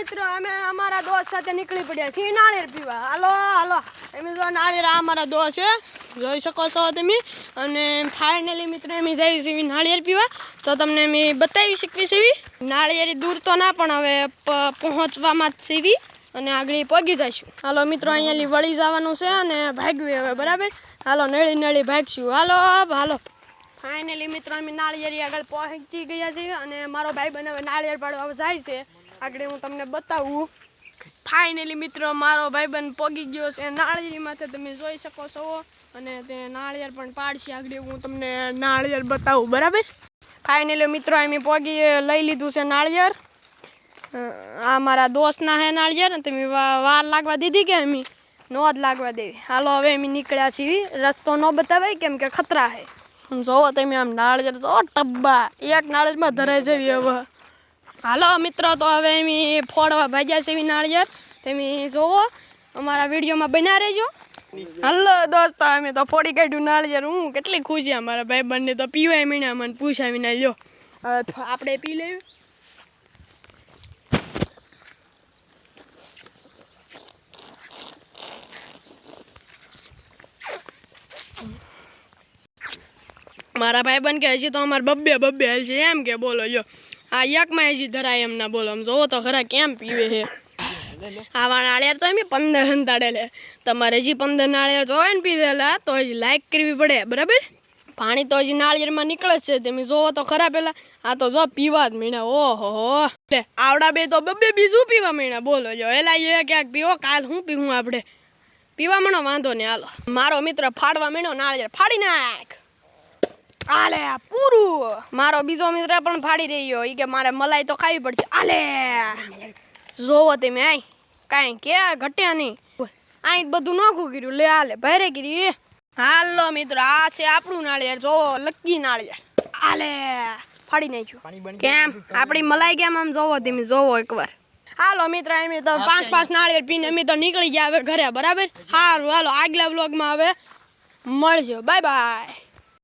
મિત્રો અમે અમારા દોસ્ત સાથે નીકળી પડ્યા છીએ નાળિયેર પીવા. હાલો હાલો એમ જો નાળિયેર અમારા દોસ્ત છે જોઈ શકો છો તમે. અને ફાઇનલી મિત્રો અમે જઈએ છીએ નાળિયેર પીવા. તો તમને અમે બતાવી શકીએ છીએ નાળિયેરી દૂર તો ના પણ હવે પહોંચવામાં જ સીવી અને આગળ પગી જઈશું. હાલો મિત્રો અહીંયાથી વળી જવાનું છે અને ભાગવી હવે બરાબર. હાલો નળી નળી ભાગશું. હાલો હાલો ફાઇનલી મિત્રો અમે નાળિયેરી આગળ પહોંચી ગયા છીએ અને મારો ભાઈ બને હવે નાળિયેર પાડવા જાય છે. આગળ હું તમને બતાવું. ફાઇનલી મિત્રો મારો ભાઈબંધ પગી ગયો છે નાળિયેરીમાંથી તમે જોઈ શકો છો અને તે નાળિયેર પણ પાડશે. આગળ હું તમને નાળિયેર બતાવું બરાબર. ફાઇનલી મિત્રો અમે પગી લઈ લીધું છે નાળિયેર. આ મારા દોસ્તના હે નાળિયેર. તમે વાર લાગવા દીધી કે અમે નો જ લાગવા દેવી. હાલો હવે અમે નીકળ્યા છીએ. રસ્તો ન બતાવાય કેમ કે ખતરા છે. જોવો તમે આમ નાળિયેર તો ટબ્બા એક નાળિયેરમાં ધરાઈ જવી હવે. હાલો મિત્રો તો હવે અમે ફોડવા ભાગ્યા છે નાળિયેર. તમે જોવો અમારા વિડીયોમાં બન્યા રહેજો. હલો દોસ્તો અમે તો ફોડી કાઢ્યું નાળિયેર. હું કેટલી ખુશી અમારા ભાઈ બંને તો પીવાય મીણા મને પૂછાવીને લ્યો હવે આપણે પી લેવું. મારા ભાઈ બન કે હજી તો અમારે બબ્બે હાલ છે એમ કે બોલો જો આ એકમાં હજી ધરાય એમ ના બોલો. આમ જોવો તો ખરા કેમ પીવે છે. આવા નાળિયેર તો એમ 15 સંતાડેલે. તમારે હજી 15 નાળિયેર જોવે ને પીધેલા તો હજી લાઈક કરવી પડે બરાબર. પાણી તો હજી નાળિયેરમાં નીકળે જ છે. તમે જોવો તો ખરા પેલા. આ તો જો પીવા જ મીણા. ઓહો આવડા બે તો બબ્બે બીજું પીવા મીણા બોલો જો. એલા એ ક્યાંક પીવો કાલ હું પીવું આપણે પીવા મણો વાંધો નહીં. હાલો મારો મિત્ર ફાડવા મીણો નાળિયેર ફાડી નાખ. આલે પૂરું. મારો બીજો મિત્ર પણ ફાડી રહ્યો. એ કે મારે મલાઈ તો ખાવી પડશે. આલે જોવો તમે આઈ કાંઈ કે ઘટ્યા નહીં. અહીં બધું નોખું કર્યું. લે આલે ભારે કર્યું. હાલો મિત્રો આ છે આપણું નાળિયેર. જોવો લક્કી નાળિયેર. આલે ફાડી નાખ્યું. કેમ આપણી મલાઈ કેમ આમ જોવો તમે જોવો એકવાર. હાલો મિત્રો એમ તો 5 નાળિયેર પીને અમે તો નીકળી ગયા હવે ઘરે બરાબર. સારું હાલો આગલા વ્લોગમાં હવે મળજો. Bye bye.